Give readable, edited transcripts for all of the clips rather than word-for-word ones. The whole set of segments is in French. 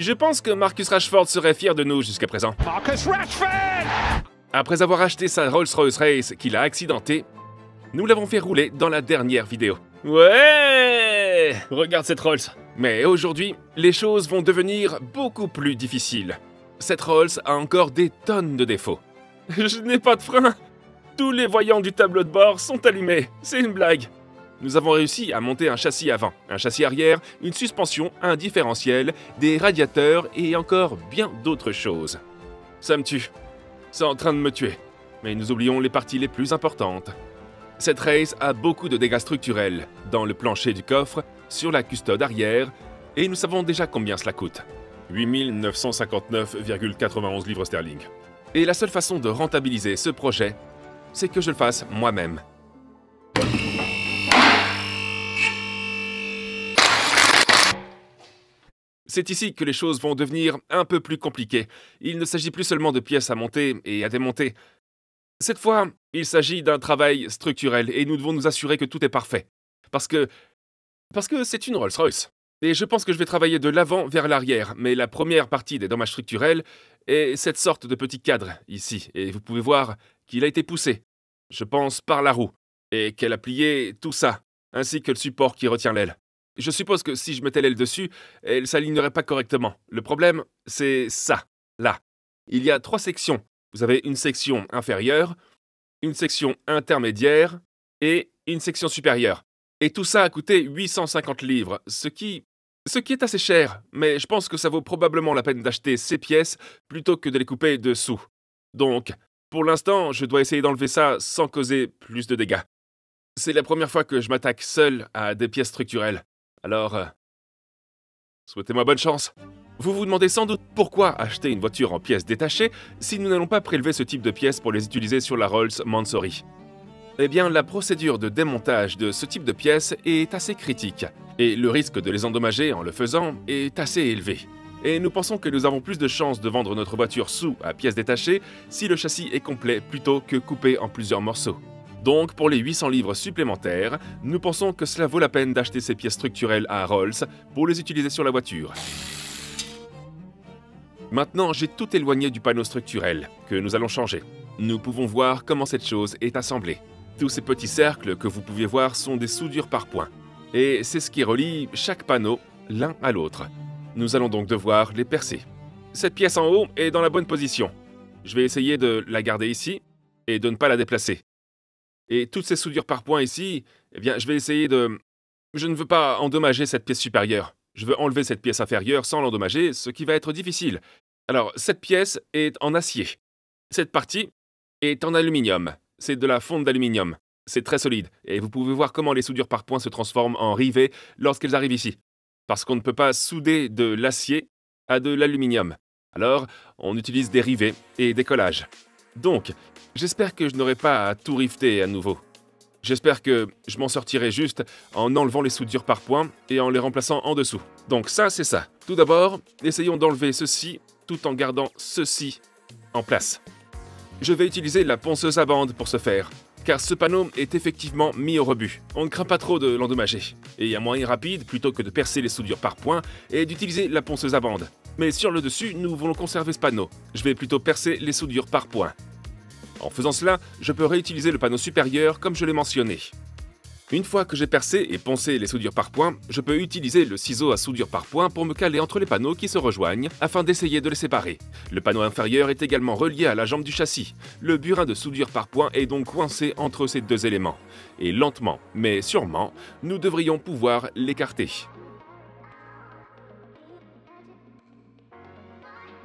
Je pense que Marcus Rashford serait fier de nous jusqu'à présent. Marcus Rashford! Après avoir acheté sa Rolls-Royce Race qu'il a accidentée, nous l'avons fait rouler dans la dernière vidéo. Ouais! Regarde cette Rolls. Mais aujourd'hui, les choses vont devenir beaucoup plus difficiles. Cette Rolls a encore des tonnes de défauts. Je n'ai pas de frein. Tous les voyants du tableau de bord sont allumés. C'est une blague. Nous avons réussi à monter un châssis avant, un châssis arrière, une suspension, un différentiel, des radiateurs et encore bien d'autres choses. Ça me tue. C'est en train de me tuer. Mais nous oublions les parties les plus importantes. Cette race a beaucoup de dégâts structurels dans le plancher du coffre, sur la custode arrière, et nous savons déjà combien cela coûte. 8 959,91 livres sterling. Et la seule façon de rentabiliser ce projet, c'est que je le fasse moi-même. C'est ici que les choses vont devenir un peu plus compliquées. Il ne s'agit plus seulement de pièces à monter et à démonter. Cette fois, il s'agit d'un travail structurel et nous devons nous assurer que tout est parfait. Parce que c'est une Rolls-Royce. Et je pense que je vais travailler de l'avant vers l'arrière, mais la première partie des dommages structurels est cette sorte de petit cadre ici, et vous pouvez voir qu'il a été poussé, je pense par la roue, et qu'elle a plié tout ça, ainsi que le support qui retient l'aile. Je suppose que si je mettais l'aile dessus, elle ne s'alignerait pas correctement. Le problème, c'est ça, là. Il y a 3 sections. Vous avez une section inférieure, une section intermédiaire et une section supérieure. Et tout ça a coûté 850 livres, ce qui est assez cher, mais je pense que ça vaut probablement la peine d'acheter ces pièces plutôt que de les couper dessous. Donc, pour l'instant, je dois essayer d'enlever ça sans causer plus de dégâts. C'est la première fois que je m'attaque seul à des pièces structurelles. Alors, souhaitez-moi bonne chance. Vous vous demandez sans doute pourquoi acheter une voiture en pièces détachées si nous n'allons pas prélever ce type de pièces pour les utiliser sur la Rolls Mansory. Eh bien, la procédure de démontage de ce type de pièces est assez critique, et le risque de les endommager en le faisant est assez élevé. Et nous pensons que nous avons plus de chances de vendre notre voiture sous à pièces détachées si le châssis est complet plutôt que coupé en plusieurs morceaux. Donc, pour les 800 livres supplémentaires, nous pensons que cela vaut la peine d'acheter ces pièces structurelles à Rolls pour les utiliser sur la voiture. Maintenant, j'ai tout éloigné du panneau structurel, que nous allons changer. Nous pouvons voir comment cette chose est assemblée. Tous ces petits cercles que vous pouvez voir sont des soudures par points. Et c'est ce qui relie chaque panneau l'un à l'autre. Nous allons donc devoir les percer. Cette pièce en haut est dans la bonne position. Je vais essayer de la garder ici et de ne pas la déplacer. Et toutes ces soudures par points ici, eh bien, je vais essayer de... Je ne veux pas endommager cette pièce supérieure. Je veux enlever cette pièce inférieure sans l'endommager, ce qui va être difficile. Alors, cette pièce est en acier. Cette partie est en aluminium. C'est de la fonte d'aluminium. C'est très solide. Et vous pouvez voir comment les soudures par points se transforment en rivets lorsqu'elles arrivent ici. Parce qu'on ne peut pas souder de l'acier à de l'aluminium. Alors, on utilise des rivets et des collages. Donc, j'espère que je n'aurai pas à tout rifter à nouveau. J'espère que je m'en sortirai juste en enlevant les soudures par points et en les remplaçant en dessous. Donc ça, c'est ça. Tout d'abord, essayons d'enlever ceci tout en gardant ceci en place. Je vais utiliser la ponceuse à bande pour ce faire, car ce panneau est effectivement mis au rebut. On ne craint pas trop de l'endommager. Et un moyen rapide, plutôt que de percer les soudures par points, est d'utiliser la ponceuse à bande. Mais sur le dessus, nous voulons conserver ce panneau. Je vais plutôt percer les soudures par points. En faisant cela, je peux réutiliser le panneau supérieur comme je l'ai mentionné. Une fois que j'ai percé et poncé les soudures par points, je peux utiliser le ciseau à soudure par points pour me caler entre les panneaux qui se rejoignent afin d'essayer de les séparer. Le panneau inférieur est également relié à la jambe du châssis. Le burin de soudure par points est donc coincé entre ces deux éléments. Et lentement, mais sûrement, nous devrions pouvoir l'écarter.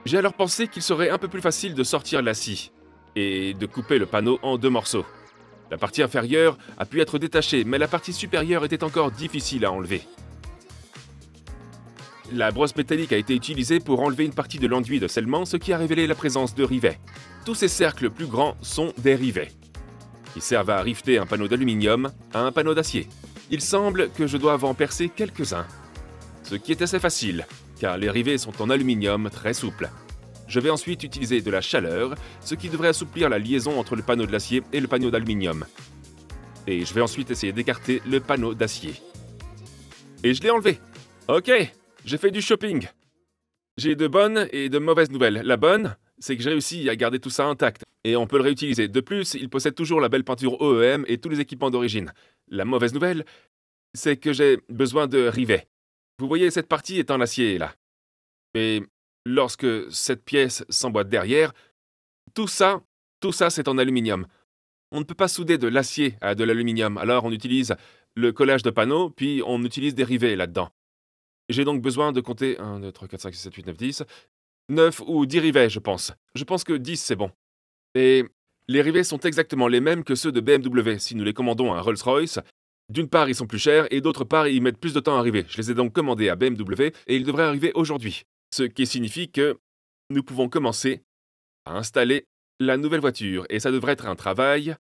J'ai alors pensé qu'il serait un peu plus facile de sortir la scie et de couper le panneau en 2 morceaux. La partie inférieure a pu être détachée, mais la partie supérieure était encore difficile à enlever. La brosse métallique a été utilisée pour enlever une partie de l'enduit de scellement, ce qui a révélé la présence de rivets. Tous ces cercles plus grands sont des rivets, qui servent à rifter un panneau d'aluminium à un panneau d'acier. Il semble que je doive en percer quelques-uns, ce qui est assez facile, car les rivets sont en aluminium très souple. Je vais ensuite utiliser de la chaleur, ce qui devrait assouplir la liaison entre le panneau de l'acier et le panneau d'aluminium. Et je vais ensuite essayer d'écarter le panneau d'acier. Et je l'ai enlevé. Ok, j'ai fait du shopping. J'ai de bonnes et de mauvaises nouvelles. La bonne, c'est que j'ai réussi à garder tout ça intact, et on peut le réutiliser. De plus, il possède toujours la belle peinture OEM et tous les équipements d'origine. La mauvaise nouvelle, c'est que j'ai besoin de rivets. Vous voyez, cette partie est en acier, là. Et lorsque cette pièce s'emboîte derrière, tout ça, c'est en aluminium. On ne peut pas souder de l'acier à de l'aluminium, alors on utilise le collage de panneaux, puis on utilise des rivets là-dedans. J'ai donc besoin de compter 1, 2, 3, 4, 5, 6, 7, 8, 9, 10... 9 ou 10 rivets, je pense. Je pense que 10, c'est bon. Et les rivets sont exactement les mêmes que ceux de BMW si nous les commandons à Rolls-Royce. D'une part, ils sont plus chers, et d'autre part, ils mettent plus de temps à arriver. Je les ai donc commandés à BMW, et ils devraient arriver aujourd'hui. Ce qui signifie que nous pouvons commencer à installer la nouvelle voiture, et ça devrait être un travail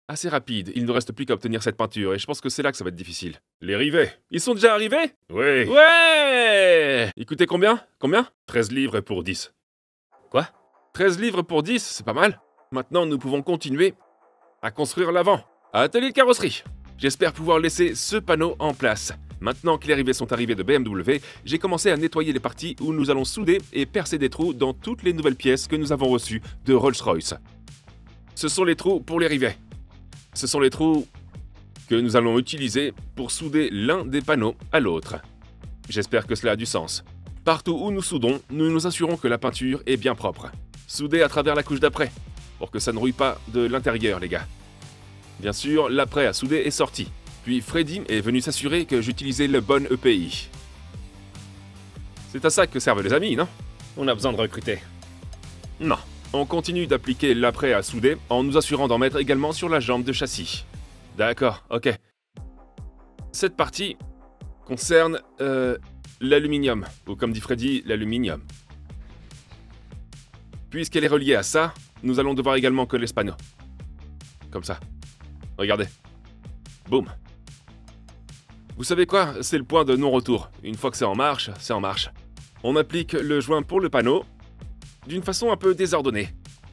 assez rapide. Il ne reste plus qu'à obtenir cette peinture, et je pense que c'est là que ça va être difficile. Les rivets, ils sont déjà arrivés? Oui. Ouais! Ils coûtaient combien? 13 livres pour 10. Quoi? 13 livres pour 10, c'est pas mal. Maintenant, nous pouvons continuer à construire l'avant. Atelier de carrosserie. J'espère pouvoir laisser ce panneau en place. Maintenant que les rivets sont arrivés de BMW, j'ai commencé à nettoyer les parties où nous allons souder et percer des trous dans toutes les nouvelles pièces que nous avons reçues de Rolls-Royce. Ce sont les trous pour les rivets. Ce sont les trous que nous allons utiliser pour souder l'un des panneaux à l'autre. J'espère que cela a du sens. Partout où nous soudons, nous nous assurons que la peinture est bien propre. Soudez à travers la couche d'après, pour que ça ne rouille pas de l'intérieur, les gars. Bien sûr, l'après à souder est sorti. Puis Freddy est venu s'assurer que j'utilisais le bon EPI. C'est à ça que servent les amis, non? On a besoin de recruter. Non. On continue d'appliquer l'après à souder en nous assurant d'en mettre également sur la jambe de châssis. D'accord, ok. Cette partie concerne l'aluminium, ou comme dit Freddy, l'aluminium. Puisqu'elle est reliée à ça, nous allons devoir également coller ce panneau. Comme ça. Regardez. Boum. Vous savez quoi? C'est le point de non-retour. Une fois que c'est en marche, c'est en marche. On applique le joint pour le panneau, d'une façon un peu désordonnée.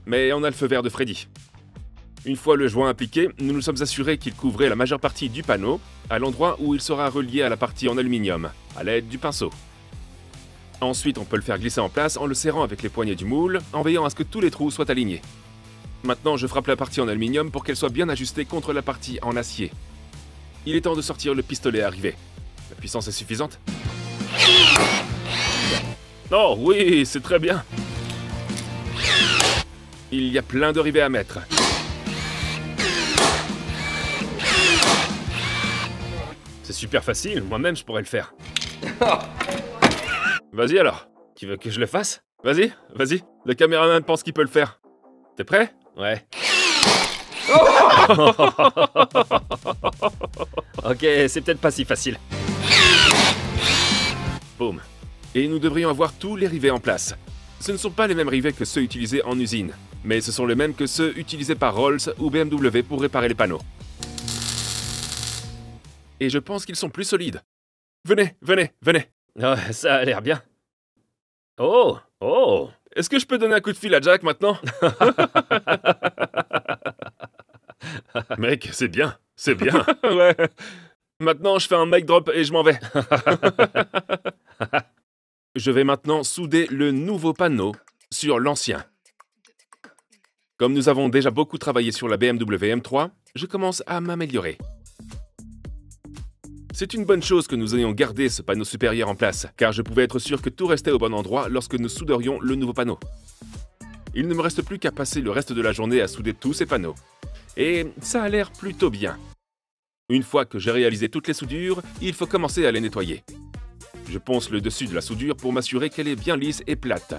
Mais on a le feu vert de Freddy. Une fois le joint appliqué, nous nous sommes assurés qu'il couvrait la majeure partie du panneau, à l'endroit où il sera relié à la partie en aluminium, à l'aide du pinceau. Ensuite, on peut le faire glisser en place en le serrant avec les poignées du moule, en veillant à ce que tous les trous soient alignés. Maintenant, je frappe la partie en aluminium pour qu'elle soit bien ajustée contre la partie en acier. Il est temps de sortir le pistolet à rivet. La puissance est suffisante? Oh oui, c'est très bien! Il y a plein de rivets à mettre. C'est super facile, moi-même je pourrais le faire. Vas-y alors. Tu veux que je le fasse? Vas-y, vas-y. Le caméraman pense qu'il peut le faire. T'es prêt? Ouais. Ok, c'est peut-être pas si facile. Boum. Et nous devrions avoir tous les rivets en place. Ce ne sont pas les mêmes rivets que ceux utilisés en usine, mais ce sont les mêmes que ceux utilisés par Rolls ou BMW pour réparer les panneaux. Et je pense qu'ils sont plus solides. Venez, venez, venez. Oh, ça a l'air bien. Oh, oh. Est-ce que je peux donner un coup de fil à Jack maintenant? Mec, c'est bien, c'est bien. Ouais. Maintenant, je fais un mic drop et je m'en vais. Je vais maintenant souder le nouveau panneau sur l'ancien. Comme nous avons déjà beaucoup travaillé sur la BMW M3, je commence à m'améliorer. C'est une bonne chose que nous ayons gardé ce panneau supérieur en place, car je pouvais être sûr que tout restait au bon endroit lorsque nous souderions le nouveau panneau. Il ne me reste plus qu'à passer le reste de la journée à souder tous ces panneaux. Et ça a l'air plutôt bien. Une fois que j'ai réalisé toutes les soudures, il faut commencer à les nettoyer. Je ponce le dessus de la soudure pour m'assurer qu'elle est bien lisse et plate.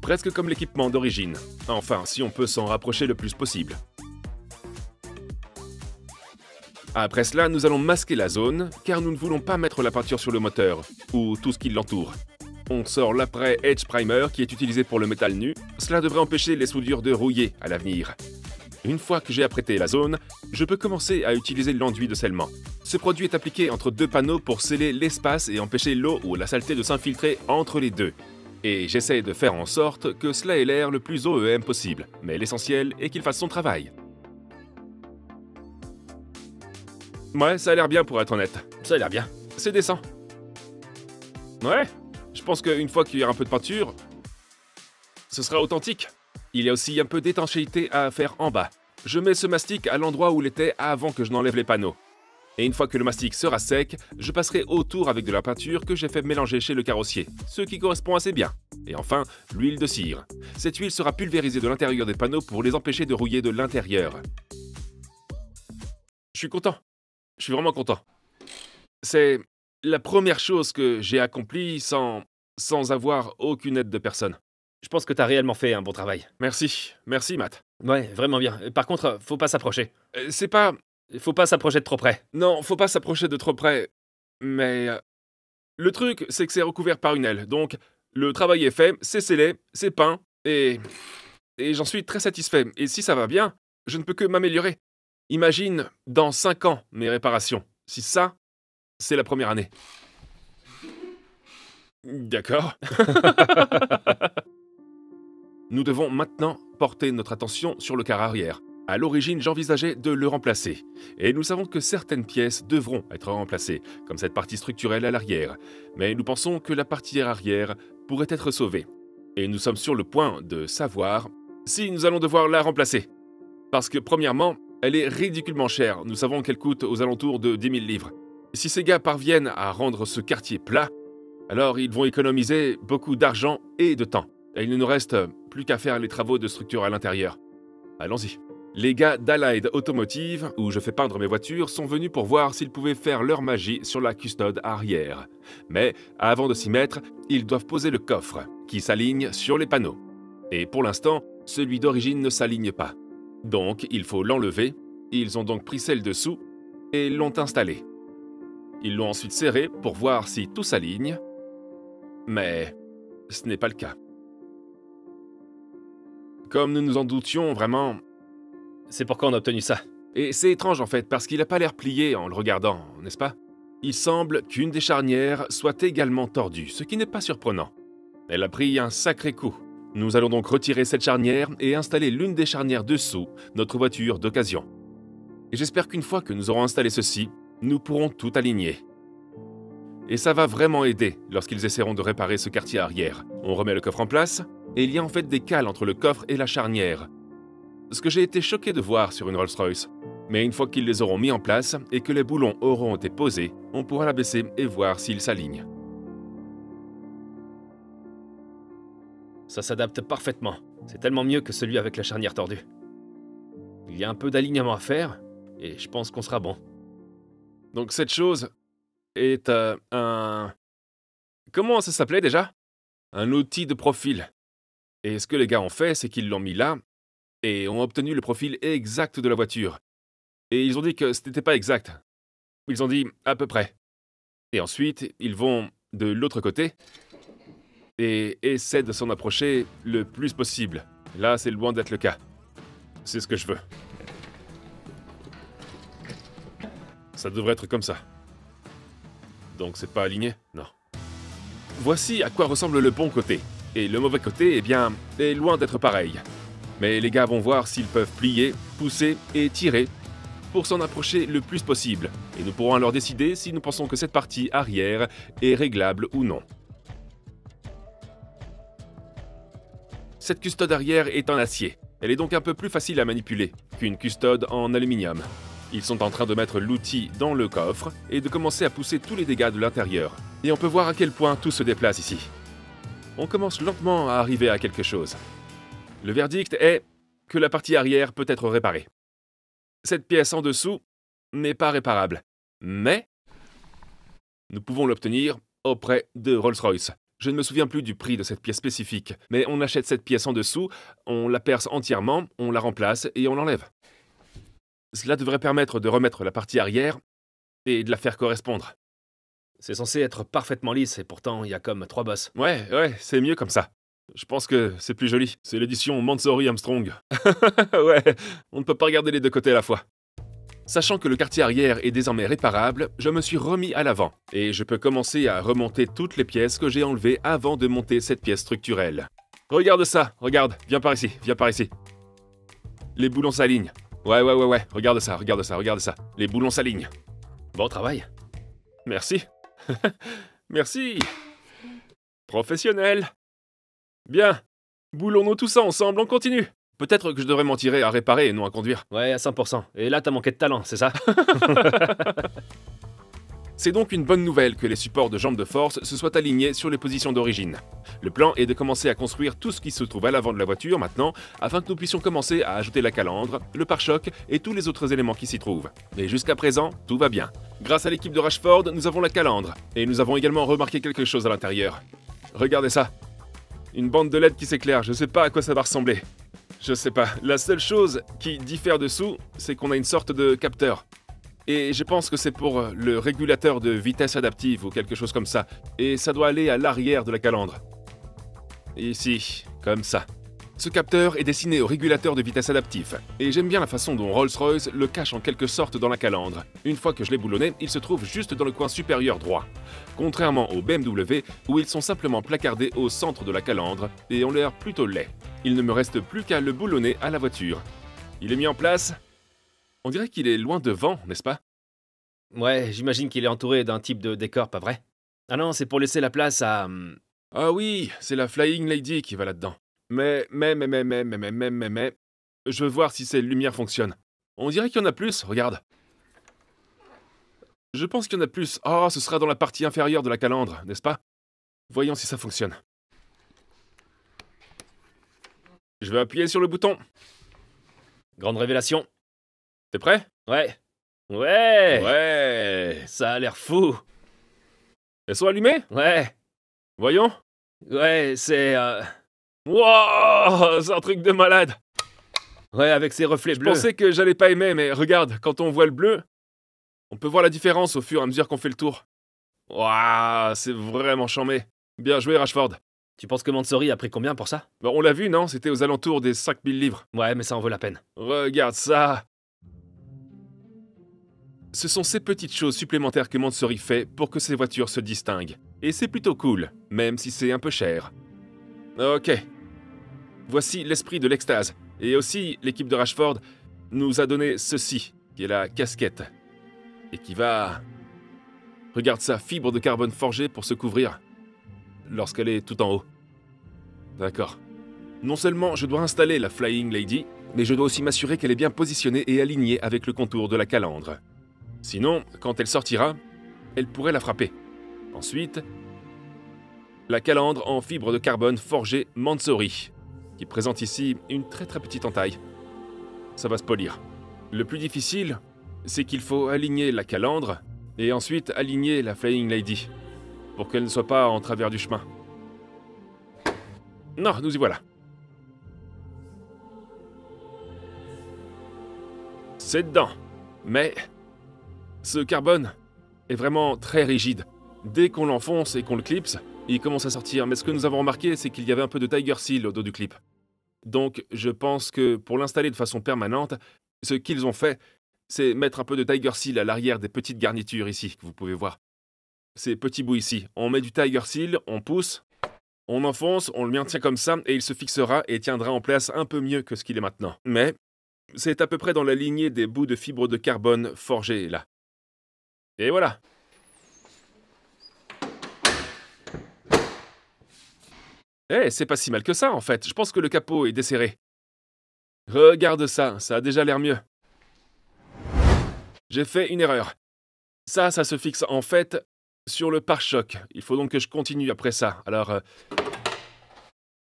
Presque comme l'équipement d'origine. Enfin, si on peut s'en rapprocher le plus possible. Après cela, nous allons masquer la zone, car nous ne voulons pas mettre la peinture sur le moteur, ou tout ce qui l'entoure. On sort l'après Edge Primer qui est utilisé pour le métal nu. Cela devrait empêcher les soudures de rouiller à l'avenir. Une fois que j'ai apprêté la zone, je peux commencer à utiliser l'enduit de scellement. Ce produit est appliqué entre deux panneaux pour sceller l'espace et empêcher l'eau ou la saleté de s'infiltrer entre les deux. Et j'essaie de faire en sorte que cela ait l'air le plus OEM possible, mais l'essentiel est qu'il fasse son travail. Ouais, ça a l'air bien pour être honnête. Ça a l'air bien. C'est décent. Ouais, Je pense qu'une fois qu'il y aura un peu de peinture, ce sera authentique. Il y a aussi un peu d'étanchéité à faire en bas. Je mets ce mastic à l'endroit où il était avant que je n'enlève les panneaux. Et une fois que le mastic sera sec, je passerai autour avec de la peinture que j'ai fait mélanger chez le carrossier, ce qui correspond assez bien. Et enfin, l'huile de cire. Cette huile sera pulvérisée de l'intérieur des panneaux pour les empêcher de rouiller de l'intérieur. Je suis content. Je suis vraiment content. C'est la première chose que j'ai accomplie sans avoir aucune aide de personne. Je pense que t'as réellement fait un bon travail. Merci. Merci, Matt. Ouais, vraiment bien. Par contre, faut pas s'approcher. C'est pas... Faut pas s'approcher de trop près. Non, faut pas s'approcher de trop près. Mais... le truc, c'est que c'est recouvert par une aile. Donc, le travail est fait, c'est scellé, c'est peint, et j'en suis très satisfait. Et si ça va bien, je ne peux que m'améliorer. Imagine, dans 5 ans, mes réparations. Si ça, c'est la première année. D'accord. Nous devons maintenant porter notre attention sur le quart arrière. À l'origine, j'envisageais de le remplacer. Et nous savons que certaines pièces devront être remplacées, comme cette partie structurelle à l'arrière. Mais nous pensons que la partie arrière pourrait être sauvée. Et nous sommes sur le point de savoir si nous allons devoir la remplacer. Parce que, premièrement, elle est ridiculement chère. Nous savons qu'elle coûte aux alentours de 10 000 livres. Si ces gars parviennent à rendre ce quartier plat, alors ils vont économiser beaucoup d'argent et de temps. Et il ne nous reste plus qu'à faire les travaux de structure à l'intérieur. Allons-y. Les gars d'Allied Automotive, où je fais peindre mes voitures, sont venus pour voir s'ils pouvaient faire leur magie sur la custode arrière. Mais avant de s'y mettre, ils doivent poser le coffre, qui s'aligne sur les panneaux. Et pour l'instant, celui d'origine ne s'aligne pas. Donc, il faut l'enlever. Ils ont donc pris celle dessous et l'ont installé. Ils l'ont ensuite serré pour voir si tout s'aligne. Mais ce n'est pas le cas. Comme nous nous en doutions, vraiment... C'est pourquoi on a obtenu ça. Et c'est étrange en fait, parce qu'il n'a pas l'air plié en le regardant, n'est-ce pas? Il semble qu'une des charnières soit également tordue, ce qui n'est pas surprenant. Elle a pris un sacré coup. Nous allons donc retirer cette charnière et installer l'une des charnières dessous notre voiture d'occasion. Et j'espère qu'une fois que nous aurons installé ceci, nous pourrons tout aligner. Et ça va vraiment aider lorsqu'ils essaieront de réparer ce quartier arrière. On remet le coffre en place, et il y a en fait des cales entre le coffre et la charnière. Ce que j'ai été choqué de voir sur une Rolls-Royce. Mais une fois qu'ils les auront mis en place et que les boulons auront été posés, on pourra la baisser et voir s'ils s'alignent. Ça s'adapte parfaitement. C'est tellement mieux que celui avec la charnière tordue. Il y a un peu d'alignement à faire, et je pense qu'on sera bon. Donc cette chose est un... Comment ça s'appelait déjà? Un outil de profil. Et ce que les gars ont fait, c'est qu'ils l'ont mis là, et ont obtenu le profil exact de la voiture. Et ils ont dit que ce n'était pas exact. Ils ont dit à peu près. Et ensuite, ils vont de l'autre côté et essaient de s'en approcher le plus possible. Là, c'est loin d'être le cas. C'est ce que je veux. Ça devrait être comme ça. Donc c'est pas aligné? Non. Voici à quoi ressemble le bon côté. Et le mauvais côté, eh bien, est loin d'être pareil. Mais les gars vont voir s'ils peuvent plier, pousser et tirer pour s'en approcher le plus possible. Et nous pourrons alors décider si nous pensons que cette partie arrière est réglable ou non. Cette custode arrière est en acier. Elle est donc un peu plus facile à manipuler qu'une custode en aluminium. Ils sont en train de mettre l'outil dans le coffre et de commencer à pousser tous les dégâts de l'intérieur. Et on peut voir à quel point tout se déplace ici. On commence lentement à arriver à quelque chose. Le verdict est que la partie arrière peut être réparée. Cette pièce en dessous n'est pas réparable, mais nous pouvons l'obtenir auprès de Rolls-Royce. Je ne me souviens plus du prix de cette pièce spécifique, mais on achète cette pièce en dessous, on la perce entièrement, on la remplace et on l'enlève. Cela devrait permettre de remettre la partie arrière et de la faire correspondre. C'est censé être parfaitement lisse et pourtant il y a comme 3 bosses. Ouais, c'est mieux comme ça. Je pense que c'est plus joli. C'est l'édition Mansory Armstrong. Ouais, on ne peut pas regarder les deux côtés à la fois. Sachant que le quartier arrière est désormais réparable, je me suis remis à l'avant. Et je peux commencer à remonter toutes les pièces que j'ai enlevées avant de monter cette pièce structurelle. Regarde ça, regarde, viens par ici, viens par ici. Les boulons s'alignent. Ouais, regarde ça. Les boulons s'alignent. Bon travail. Merci. Merci. Professionnel. Bien. Boulons-nous tout ça ensemble, on continue. Peut-être que je devrais m'en tirer à réparer et non à conduire. Ouais, à 100%. Et là, t'as manqué de talent, c'est ça? C'est donc une bonne nouvelle que les supports de jambes de force se soient alignés sur les positions d'origine. Le plan est de commencer à construire tout ce qui se trouve à l'avant de la voiture maintenant, afin que nous puissions commencer à ajouter la calandre, le pare-choc et tous les autres éléments qui s'y trouvent. Mais jusqu'à présent, tout va bien. Grâce à l'équipe de Rashford, nous avons la calandre, et nous avons également remarqué quelque chose à l'intérieur. Regardez ça. Une bande de LED qui s'éclaire, je sais pas à quoi ça va ressembler. Je sais pas, la seule chose qui diffère dessous, c'est qu'on a une sorte de capteur. Et je pense que c'est pour le régulateur de vitesse adaptive ou quelque chose comme ça. Et ça doit aller à l'arrière de la calandre. Ici, comme ça. Ce capteur est destiné au régulateur de vitesse adaptif. Et j'aime bien la façon dont Rolls-Royce le cache en quelque sorte dans la calandre. Une fois que je l'ai boulonné, il se trouve juste dans le coin supérieur droit. Contrairement aux BMW, où ils sont simplement placardés au centre de la calandre et ont l'air plutôt laids. Il ne me reste plus qu'à le boulonner à la voiture. Il est mis en place. On dirait qu'il est loin devant, n'est-ce pas? Ouais, j'imagine qu'il est entouré d'un type de décor, pas vrai? Ah non, c'est pour laisser la place à... Ah oui, c'est la Flying Lady qui va là-dedans. Mais... Je veux voir si ces lumières fonctionnent. On dirait qu'il y en a plus, regarde. Je pense qu'il y en a plus. Oh, ce sera dans la partie inférieure de la calandre, n'est-ce pas? Voyons si ça fonctionne. Je vais appuyer sur le bouton. Grande révélation. T'es prêt? Ouais. Ouais. Ouais. Ça a l'air fou. Elles sont allumées? Ouais. Voyons. Ouais, c'est... Wow, c'est un truc de malade. Ouais, avec ses reflets bleus. Je pensais que j'allais pas aimer, mais regarde, quand on voit le bleu, on peut voir la différence au fur et à mesure qu'on fait le tour. Waouh, c'est vraiment charmé. Bien joué, Rashford. Tu penses que Mansory a pris combien pour ça? Bon, on l'a vu, non? C'était aux alentours des 5000 livres. Ouais, mais ça en vaut la peine. Regarde ça. Ce sont ces petites choses supplémentaires que Mansory fait pour que ses voitures se distinguent. Et c'est plutôt cool, même si c'est un peu cher. Ok. Voici l'esprit de l'extase. Et aussi, l'équipe de Rashford nous a donné ceci, qui est la casquette. Et qui va... Regarde ça, fibre de carbone forgée pour se couvrir lorsqu'elle est tout en haut. D'accord. Non seulement je dois installer la Flying Lady, mais je dois aussi m'assurer qu'elle est bien positionnée et alignée avec le contour de la calandre. Sinon, quand elle sortira, elle pourrait la frapper. Ensuite, la calandre en fibre de carbone forgée Mansory, qui présente ici une très petite entaille. Ça va se polir. Le plus difficile, c'est qu'il faut aligner la calandre et ensuite aligner la Flying Lady, pour qu'elle ne soit pas en travers du chemin. Non, nous y voilà. C'est dedans. Mais ce carbone est vraiment très rigide. Dès qu'on l'enfonce et qu'on le clipse, il commence à sortir. Mais ce que nous avons remarqué, c'est qu'il y avait un peu de Tiger Seal au dos du clip. Donc je pense que pour l'installer de façon permanente, ce qu'ils ont fait, c'est mettre un peu de Tiger Seal à l'arrière des petites garnitures ici, que vous pouvez voir. Ces petits bouts ici. On met du Tiger Seal, on pousse, on enfonce, on le maintient comme ça, et il se fixera et tiendra en place un peu mieux que ce qu'il est maintenant. Mais c'est à peu près dans la lignée des bouts de fibres de carbone forgés, là. Et voilà. Eh, c'est pas si mal que ça, en fait. Je pense que le capot est desserré. Regarde ça, ça a déjà l'air mieux. J'ai fait une erreur. Ça se fixe en fait sur le pare-choc. Il faut donc que je continue après ça. Alors...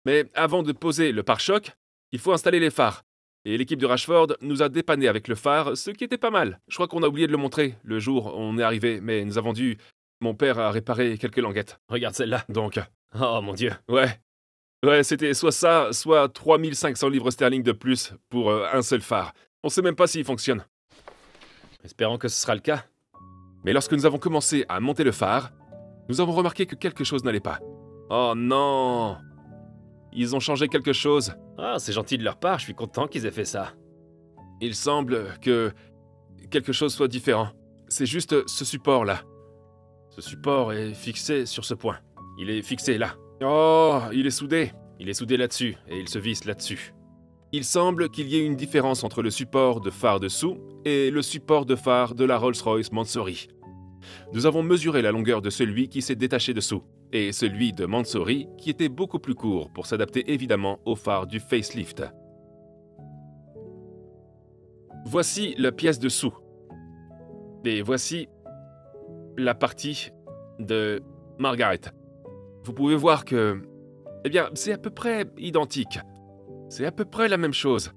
Mais avant de poser le pare-choc, il faut installer les phares. Et l'équipe de Rashford nous a dépanné avec le phare, ce qui était pas mal. Je crois qu'on a oublié de le montrer le jour où on est arrivé, mais nous avons dû... Mon père a réparé quelques languettes. Regarde celle-là. Donc... Oh mon Dieu. Ouais, c'était soit ça, soit 3500 livres sterling de plus pour un seul phare. On sait même pas s'il fonctionne. Espérons que ce sera le cas. Mais lorsque nous avons commencé à monter le phare, nous avons remarqué que quelque chose n'allait pas. Oh non! Ils ont changé quelque chose. Ah, c'est gentil de leur part, je suis content qu'ils aient fait ça. Il semble que quelque chose soit différent. C'est juste ce support-là. Ce support est fixé sur ce point. Il est fixé là. Oh, il est soudé. Il est soudé là-dessus, et il se visse là-dessus. Il semble qu'il y ait une différence entre le support de phare dessous et le support de phare de la Rolls-Royce Mansory. Nous avons mesuré la longueur de celui qui s'est détaché dessous. et celui de Mansory qui était beaucoup plus court pour s'adapter évidemment au phare du facelift. Voici la pièce dessous. Et voici la partie de Margaret. Vous pouvez voir que, eh bien, c'est à peu près identique. C'est à peu près la même chose.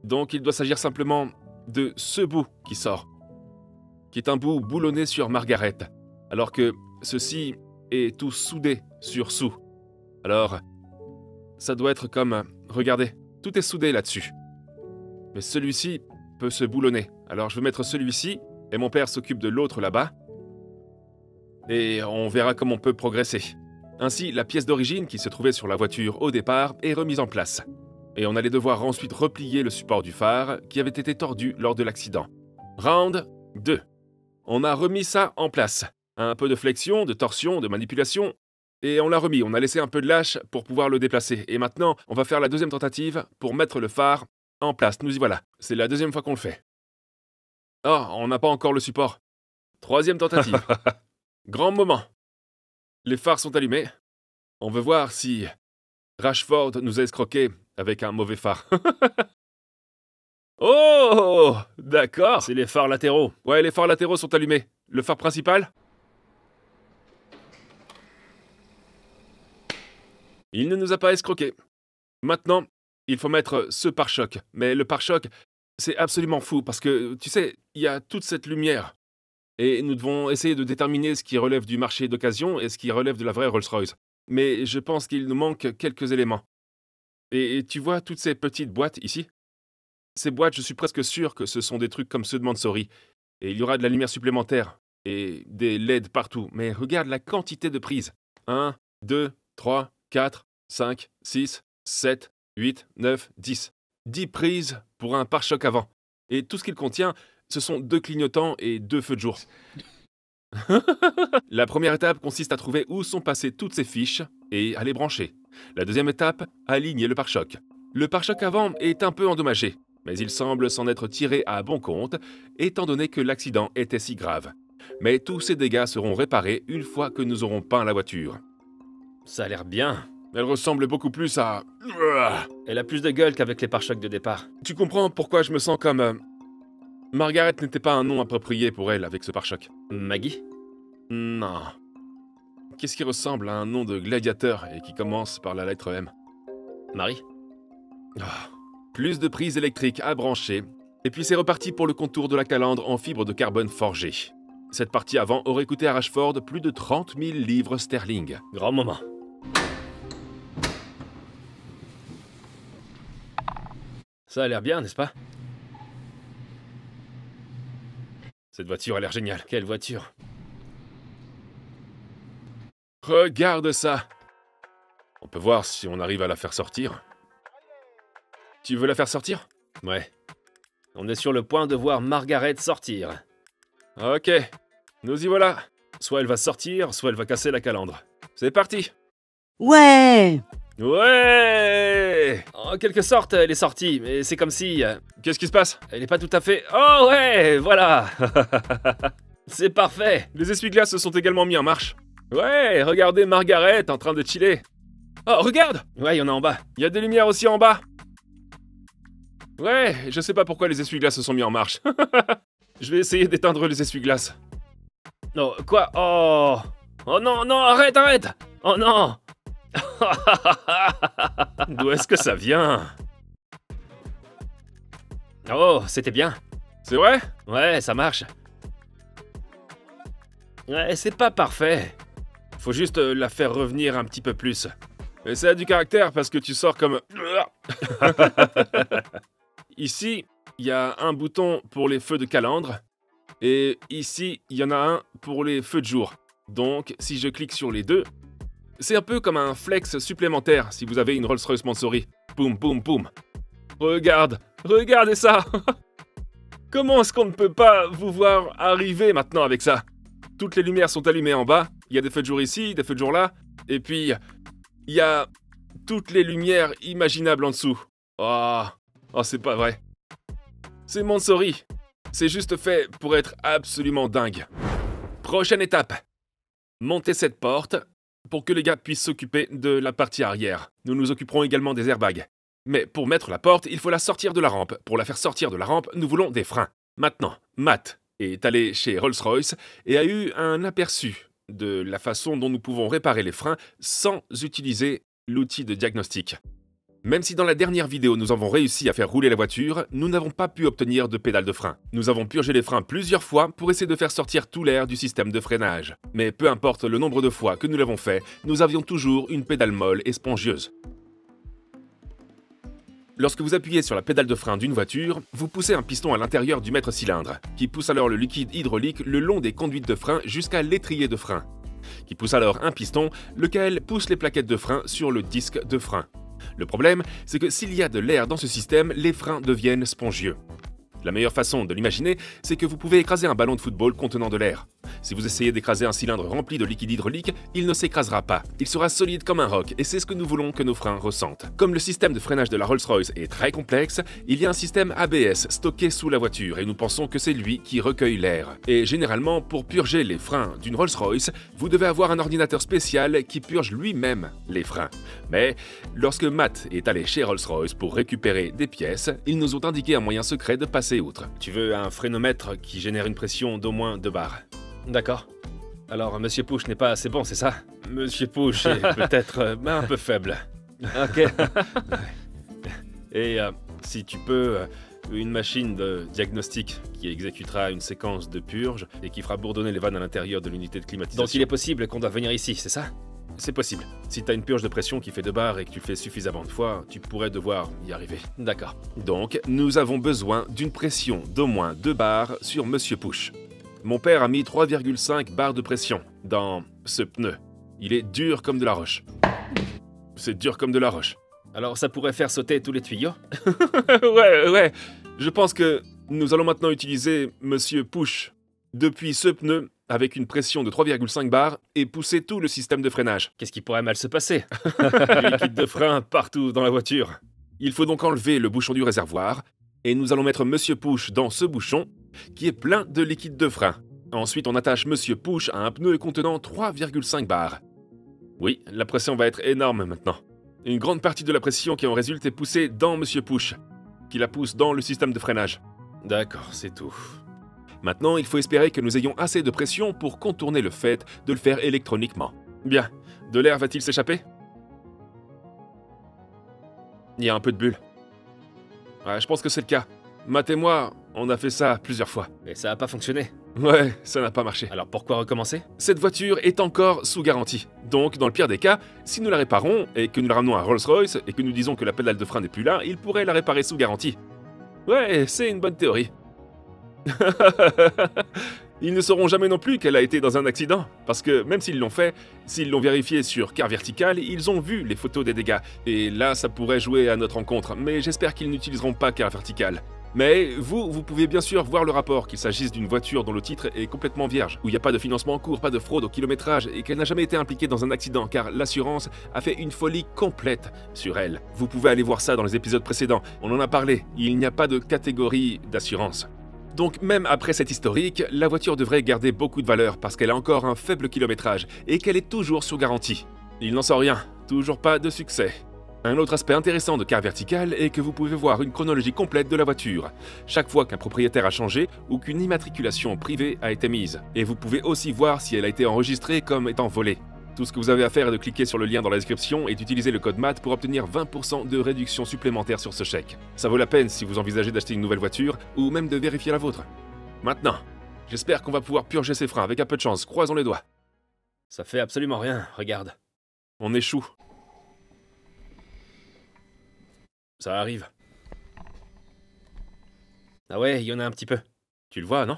Donc il doit s'agir simplement de ce bout qui sort, qui est un bout boulonné sur Margaret, alors que ceci est tout soudé sur Sue. Alors, ça doit être comme... Regardez, tout est soudé là-dessus. Mais celui-ci peut se boulonner. Alors je vais mettre celui-ci, et mon père s'occupe de l'autre là-bas. Et on verra comment on peut progresser. Ainsi, la pièce d'origine qui se trouvait sur la voiture au départ est remise en place. Et on allait devoir ensuite replier le support du phare qui avait été tordu lors de l'accident. Round 2. On a remis ça en place. Un peu de flexion, de torsion, de manipulation. Et on l'a remis, on a laissé un peu de lâche pour pouvoir le déplacer. Et maintenant, on va faire la deuxième tentative pour mettre le phare en place. Nous y voilà. C'est la deuxième fois qu'on le fait. Oh, on n'a pas encore le support. Troisième tentative. Grand moment. Les phares sont allumés. On veut voir si Rashford nous a escroqués avec un mauvais phare. Oh, d'accord. C'est les phares latéraux. Ouais, les phares latéraux sont allumés. Le phare principal? Il ne nous a pas escroqués. Maintenant, il faut mettre ce pare-choc. Mais le pare-choc, c'est absolument fou parce que, tu sais, il y a toute cette lumière. Et nous devons essayer de déterminer ce qui relève du marché d'occasion et ce qui relève de la vraie Rolls-Royce. Mais je pense qu'il nous manque quelques éléments. Et tu vois toutes ces petites boîtes ici? Ces boîtes, je suis presque sûr que ce sont des trucs comme ceux de Mansory. Et il y aura de la lumière supplémentaire. Et des LED partout. Mais regarde la quantité de prises. 1, 2, 3, 4, 5, 6, 7, 8, 9, 10. 10 prises pour un pare-choc avant. Et tout ce qu'il contient, ce sont 2 clignotants et 2 feux de jour. La première étape consiste à trouver où sont passées toutes ces fiches et à les brancher. La deuxième étape, aligner le pare-choc. Le pare-choc avant est un peu endommagé, mais il semble s'en être tiré à bon compte, étant donné que l'accident était si grave. Mais tous ces dégâts seront réparés une fois que nous aurons peint la voiture. Ça a l'air bien. Elle ressemble beaucoup plus à... Elle a plus de gueule qu'avec les pare-chocs de départ. Tu comprends pourquoi je me sens comme... Margaret n'était pas un nom approprié pour elle avec ce pare-choc. Maggie? Non. Qu'est-ce qui ressemble à un nom de gladiateur et qui commence par la lettre M? Marie? Plus de prises électriques à brancher, et puis c'est reparti pour le contour de la calandre en fibre de carbone forgée. Cette partie avant aurait coûté à Rashford plus de 30 000 livres sterling. Grand moment. Ça a l'air bien, n'est-ce pas? Cette voiture a l'air géniale. Quelle voiture? Regarde ça! On peut voir si on arrive à la faire sortir. Tu veux la faire sortir? Ouais. On est sur le point de voir Margaret sortir. Ok, nous y voilà. Soit elle va sortir, soit elle va casser la calandre. C'est parti! Ouais! Ouais! En quelque sorte, elle est sortie, mais c'est comme si... Qu'est-ce qui se passe? elle n'est pas tout à fait... Oh ouais, voilà. C'est parfait. Les essuie-glaces se sont également mis en marche. Ouais, regardez Margaret en train de chiller. Oh, regarde! Ouais, il y en a en bas. Il y a des lumières aussi en bas. Ouais, je sais pas pourquoi les essuie-glaces se sont mis en marche. Je vais essayer d'éteindre les essuie-glaces. Oh, quoi? Oh! Oh non, non, arrête, arrête! Oh non! D'où est-ce que ça vient? Oh, c'était bien. C'est vrai? Ouais, ça marche. Ouais, c'est pas parfait. Faut juste la faire revenir un petit peu plus. Mais ça a du caractère parce que tu sors comme... Ici, il y a un bouton pour les feux de calandre. Et ici, il y en a un pour les feux de jour. Donc, si je clique sur les deux, c'est un peu comme un flex supplémentaire si vous avez une Rolls-Royce Mansory. Boum, boum, boum. Regarde, regardez ça. Comment est-ce qu'on ne peut pas vous voir arriver maintenant avec ça? Toutes les lumières sont allumées en bas. Il y a des feux de jour ici, des feux de jour là. Et puis, il y a toutes les lumières imaginables en dessous. Oh, c'est pas vrai. C'est Mansory. C'est juste fait pour être absolument dingue. Prochaine étape. Monter cette porte pour que les gars puissent s'occuper de la partie arrière. Nous nous occuperons également des airbags. Mais pour mettre la porte, il faut la sortir de la rampe. Pour la faire sortir de la rampe, nous voulons des freins. Maintenant, Matt est allé chez Rolls-Royce et a eu un aperçu de la façon dont nous pouvons réparer les freins sans utiliser l'outil de diagnostic. Même si dans la dernière vidéo nous avons réussi à faire rouler la voiture, nous n'avons pas pu obtenir de pédale de frein. Nous avons purgé les freins plusieurs fois pour essayer de faire sortir tout l'air du système de freinage. Mais peu importe le nombre de fois que nous l'avons fait, nous avions toujours une pédale molle et spongieuse. Lorsque vous appuyez sur la pédale de frein d'une voiture, vous poussez un piston à l'intérieur du maître-cylindre, qui pousse alors le liquide hydraulique le long des conduites de frein jusqu'à l'étrier de frein, qui pousse alors un piston, lequel pousse les plaquettes de frein sur le disque de frein. Le problème, c'est que s'il y a de l'air dans ce système, les freins deviennent spongieux. La meilleure façon de l'imaginer, c'est que vous pouvez écraser un ballon de football contenant de l'air. Si vous essayez d'écraser un cylindre rempli de liquide hydraulique, il ne s'écrasera pas. Il sera solide comme un roc, et c'est ce que nous voulons que nos freins ressentent. Comme le système de freinage de la Rolls-Royce est très complexe, il y a un système ABS stocké sous la voiture, et nous pensons que c'est lui qui recueille l'air. Et généralement, pour purger les freins d'une Rolls-Royce, vous devez avoir un ordinateur spécial qui purge lui-même les freins. Mais lorsque Matt est allé chez Rolls-Royce pour récupérer des pièces, ils nous ont indiqué un moyen secret de passer outre. Tu veux un frénomètre qui génère une pression d'au moins 2 bars. D'accord. Alors, Monsieur Push n'est pas assez bon, c'est ça? Monsieur Push est peut-être un peu faible. Ok. Et si tu peux, une machine de diagnostic qui exécutera une séquence de purge et qui fera bourdonner les vannes à l'intérieur de l'unité de climatisation. Donc il est possible qu'on doive venir ici, c'est ça? C'est possible. Si t'as une purge de pression qui fait 2 bars et que tu le fais suffisamment de fois, tu pourrais devoir y arriver. D'accord. Donc, nous avons besoin d'une pression d'au moins 2 bars sur Monsieur Push. Mon père a mis 3,5 bars de pression dans ce pneu. Il est dur comme de la roche. C'est dur comme de la roche. Alors ça pourrait faire sauter tous les tuyaux? Ouais. Je pense que nous allons maintenant utiliser Monsieur Push depuis ce pneu avec une pression de 3,5 bars et pousser tout le système de freinage. Qu'est-ce qui pourrait mal se passer? Du liquide de frein partout dans la voiture. Il faut donc enlever le bouchon du réservoir et nous allons mettre Monsieur Push dans ce bouchon qui est plein de liquide de frein. Ensuite, on attache Monsieur Push à un pneu contenant 3,5 bars. Oui, la pression va être énorme maintenant. Une grande partie de la pression qui en résulte est poussée dans Monsieur Push, qui la pousse dans le système de freinage. D'accord, c'est tout. Maintenant, il faut espérer que nous ayons assez de pression pour contourner le fait de le faire électroniquement. Bien, de l'air va-t-il s'échapper? Il y a un peu de bulle. Ouais, je pense que c'est le cas. Matt et moi, on a fait ça plusieurs fois. Et ça n'a pas fonctionné? Ouais, ça n'a pas marché. Alors pourquoi recommencer? Cette voiture est encore sous garantie. Donc, dans le pire des cas, si nous la réparons et que nous la ramenons à Rolls-Royce et que nous disons que la pédale de frein n'est plus là, ils pourraient la réparer sous garantie. Ouais, c'est une bonne théorie. Ils ne sauront jamais non plus qu'elle a été dans un accident, parce que même s'ils l'ont fait, s'ils l'ont vérifié sur Car Vertical, ils ont vu les photos des dégâts, et là ça pourrait jouer à notre encontre, mais j'espère qu'ils n'utiliseront pas Car Vertical. Mais vous pouvez bien sûr voir le rapport, qu'il s'agisse d'une voiture dont le titre est complètement vierge, où il n'y a pas de financement en cours, pas de fraude au kilométrage, et qu'elle n'a jamais été impliquée dans un accident, car l'assurance a fait une folie complète sur elle. Vous pouvez aller voir ça dans les épisodes précédents, on en a parlé, il n'y a pas de catégorie d'assurance. Donc même après cet historique, la voiture devrait garder beaucoup de valeur parce qu'elle a encore un faible kilométrage et qu'elle est toujours sous garantie. Il n'en sort rien, toujours pas de succès. Un autre aspect intéressant de Car Vertical est que vous pouvez voir une chronologie complète de la voiture, chaque fois qu'un propriétaire a changé ou qu'une immatriculation privée a été mise. Et vous pouvez aussi voir si elle a été enregistrée comme étant volée. Tout ce que vous avez à faire est de cliquer sur le lien dans la description et d'utiliser le code MAT pour obtenir 20% de réduction supplémentaire sur ce chèque. Ça vaut la peine si vous envisagez d'acheter une nouvelle voiture ou même de vérifier la vôtre. Maintenant, j'espère qu'on va pouvoir purger ses freins avec un peu de chance, croisons les doigts. Ça fait absolument rien, regarde. On échoue. Ça arrive. Ah ouais, il y en a un petit peu. Tu le vois, non?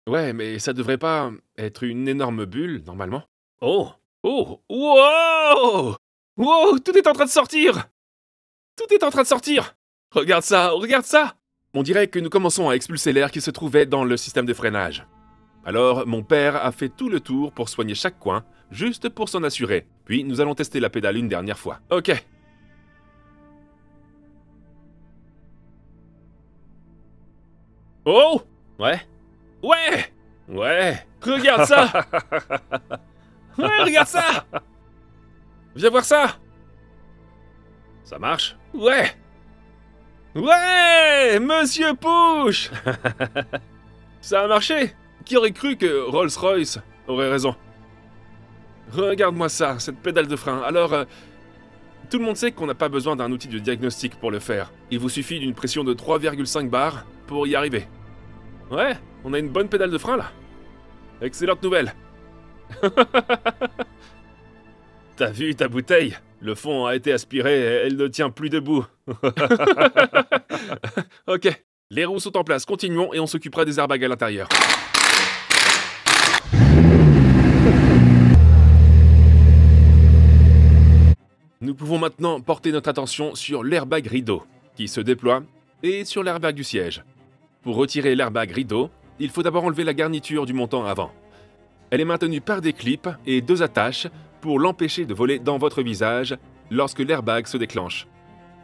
Ouais, mais ça devrait pas être une énorme bulle, normalement. Oh! Oh! Wow! Wow! Tout est en train de sortir! Tout est en train de sortir! Regarde ça! Regarde ça! On dirait que nous commençons à expulser l'air qui se trouvait dans le système de freinage. Alors, mon père a fait tout le tour pour soigner chaque coin, juste pour s'en assurer. Puis, nous allons tester la pédale une dernière fois. Ok. Oh! Ouais? Ouais! Ouais! Regarde ça! Ouais, regarde ça! Viens voir ça! Ça marche? Ouais! Ouais! Monsieur Push! Ça a marché! Qui aurait cru que Rolls-Royce aurait raison? Regarde-moi ça, cette pédale de frein. Alors, tout le monde sait qu'on n'a pas besoin d'un outil de diagnostic pour le faire. Il vous suffit d'une pression de 3,5 bars pour y arriver. Ouais, on a une bonne pédale de frein là. Excellente nouvelle. T'as vu ta bouteille? Le fond a été aspiré, elle ne tient plus debout. Ok, les roues sont en place, continuons et on s'occupera des airbags à l'intérieur. Nous pouvons maintenant porter notre attention sur l'airbag rideau, qui se déploie, et sur l'airbag du siège. Pour retirer l'airbag rideau, il faut d'abord enlever la garniture du montant avant. Elle est maintenue par des clips et 2 attaches pour l'empêcher de voler dans votre visage lorsque l'airbag se déclenche.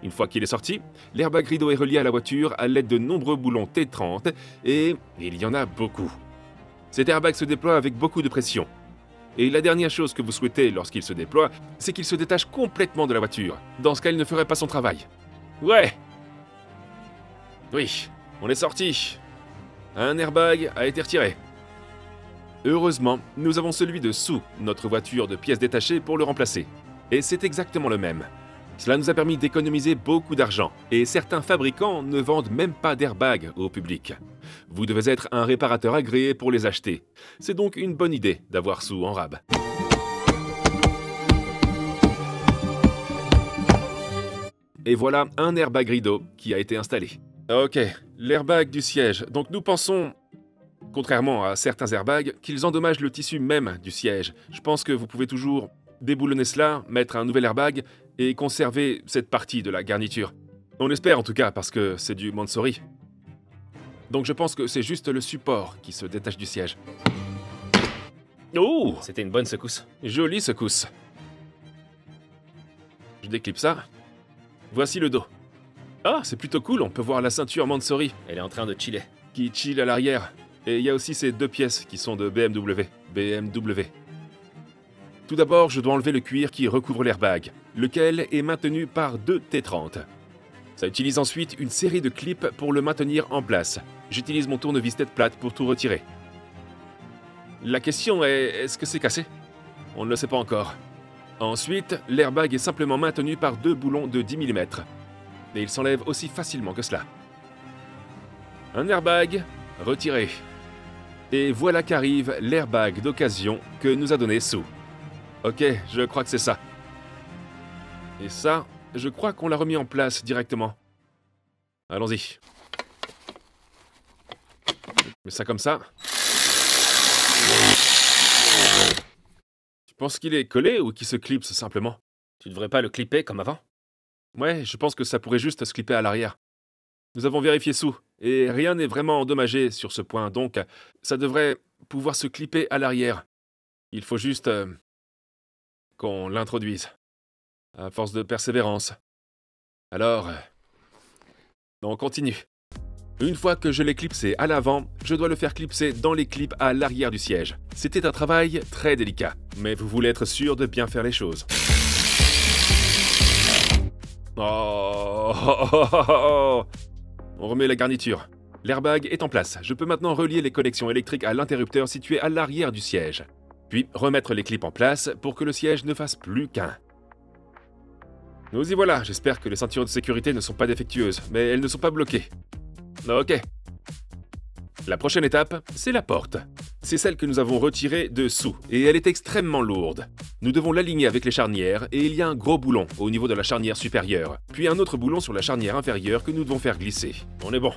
Une fois qu'il est sorti, l'airbag rideau est relié à la voiture à l'aide de nombreux boulons T30 et il y en a beaucoup. Cet airbag se déploie avec beaucoup de pression. Et la dernière chose que vous souhaitez lorsqu'il se déploie, c'est qu'il se détache complètement de la voiture. Dans ce cas, il ne ferait pas son travail. Ouais! Oui, on est sorti. Un airbag a été retiré. Heureusement, nous avons celui de Sue, notre voiture de pièces détachées, pour le remplacer. Et c'est exactement le même. Cela nous a permis d'économiser beaucoup d'argent, et certains fabricants ne vendent même pas d'airbag au public. Vous devez être un réparateur agréé pour les acheter. C'est donc une bonne idée d'avoir Sue en rab. Et voilà un airbag rideau qui a été installé. Ok, l'airbag du siège. Donc nous pensons, contrairement à certains airbags, qu'ils endommagent le tissu même du siège. Je pense que vous pouvez toujours déboulonner cela, mettre un nouvel airbag et conserver cette partie de la garniture. On espère en tout cas parce que c'est du Mansory. Donc je pense que c'est juste le support qui se détache du siège. Oh! C'était une bonne secousse. Jolie secousse. Je déclipe ça. Voici le dos. Ah, c'est plutôt cool, on peut voir la ceinture Mansory Elle est en train de chiller. qui chill à l'arrière. Et il y a aussi ces 2 pièces qui sont de BMW. Tout d'abord, je dois enlever le cuir qui recouvre l'airbag, lequel est maintenu par 2 T30. Ça utilise ensuite une série de clips pour le maintenir en place. J'utilise mon tournevis tête plate pour tout retirer. La question est, est-ce que c'est cassé? On ne le sait pas encore. Ensuite, l'airbag est simplement maintenu par 2 boulons de 10 mm. Et il s'enlève aussi facilement que cela. Un airbag retiré. Et voilà qu'arrive l'airbag d'occasion que nous a donné Sue. Ok, je crois que c'est ça. Et ça, je crois qu'on l'a remis en place directement. Allons-y. Je mets ça comme ça. Tu penses qu'il est collé ou qu'il se clipse simplement? Tu devrais pas le clipper comme avant? Ouais, je pense que ça pourrait juste se clipper à l'arrière. Nous avons vérifié sous, et rien n'est vraiment endommagé sur ce point, donc ça devrait pouvoir se clipper à l'arrière. Il faut juste qu'on l'introduise, à force de persévérance. Alors, on continue. Une fois que je l'ai clipsé à l'avant, je dois le faire clipser dans les clips à l'arrière du siège. C'était un travail très délicat, mais vous voulez être sûr de bien faire les choses. Oh. On remet la garniture. L'airbag est en place. Je peux maintenant relier les connexions électriques à l'interrupteur situé à l'arrière du siège. Puis remettre les clips en place pour que le siège ne fasse plus qu'un. Nous y voilà. J'espère que les ceintures de sécurité ne sont pas défectueuses, mais elles ne sont pas bloquées. Ok. La prochaine étape, c'est la porte. C'est celle que nous avons retirée dessous, et elle est extrêmement lourde. Nous devons l'aligner avec les charnières, et il y a un gros boulon au niveau de la charnière supérieure, puis un autre boulon sur la charnière inférieure que nous devons faire glisser. On est bon.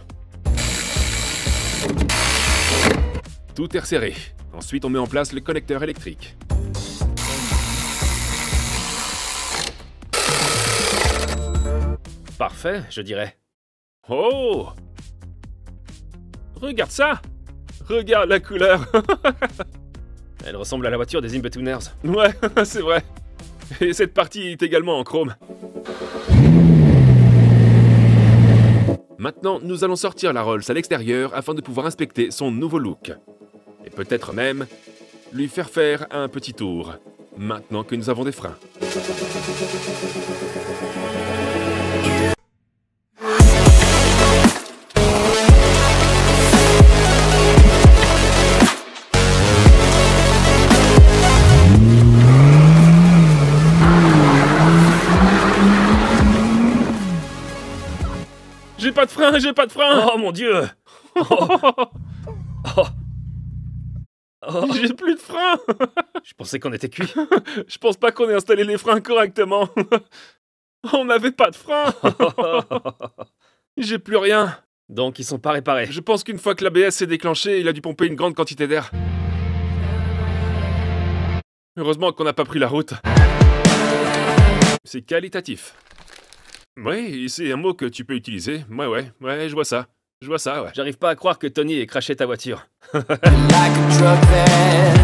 Tout est resserré. Ensuite, on met en place le connecteur électrique. Parfait, je dirais. Oh! Regarde ça! Regarde la couleur! Elle ressemble à la voiture des In-Betweeners. Ouais, c'est vrai. Et cette partie est également en chrome. Maintenant, nous allons sortir la Rolls à l'extérieur afin de pouvoir inspecter son nouveau look. Et peut-être même lui faire un petit tour. maintenant que nous avons des freins. J'ai pas de frein, j'ai pas de frein. Oh mon Dieu! Oh. J'ai plus de frein. Je pensais qu'on était cuit. Je pense pas qu'on ait installé les freins correctement. On n'avait pas de frein. J'ai plus rien. Donc ils sont pas réparés. Je pense qu'une fois que l'ABS s'est déclenché, il a dû pomper une grande quantité d'air. Heureusement qu'on n'a pas pris la route. C'est qualitatif. Oui, c'est un mot que tu peux utiliser. Ouais, je vois ça. Ouais. J'arrive pas à croire que Tony ait crashé ta voiture. Like a drug that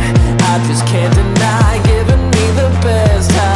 I just can't deny, giving me the best high.